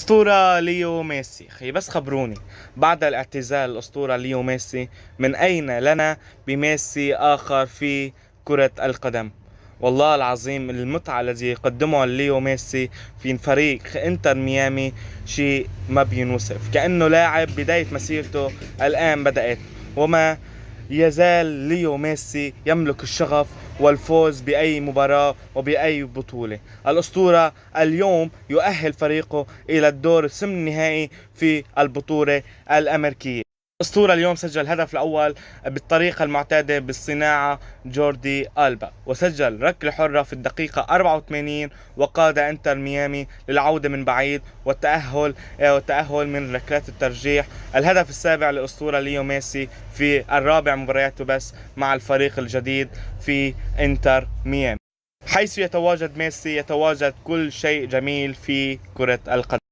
الأسطورة ليو ميسي. بس خبروني، بعد الاعتزال الأسطورة ليو ميسي، من أين لنا بميسي آخر في كرة القدم؟ والله العظيم المتعة الذي يقدمها ليو ميسي في فريق انتر ميامي شيء ما بينوصف. كأنه لاعب بداية مسيرته الآن بدأت، وما يزال ليو ميسي يملك الشغف والفوز بأي مباراة وبأي بطولة. الأسطورة اليوم يؤهل فريقه إلى الدور الثمن النهائي في البطولة الأمريكية. الأسطورة اليوم سجل الهدف الأول بالطريقة المعتادة بالصناعة جوردي ألبا، وسجل ركلة حرة في الدقيقة 84، وقاد انتر ميامي للعودة من بعيد والتأهل من ركلات الترجيح. الهدف السابع للأسطورة ليو ميسي في الرابع مبارياته بس مع الفريق الجديد في انتر ميامي. حيث يتواجد ميسي يتواجد كل شيء جميل في كرة القدم.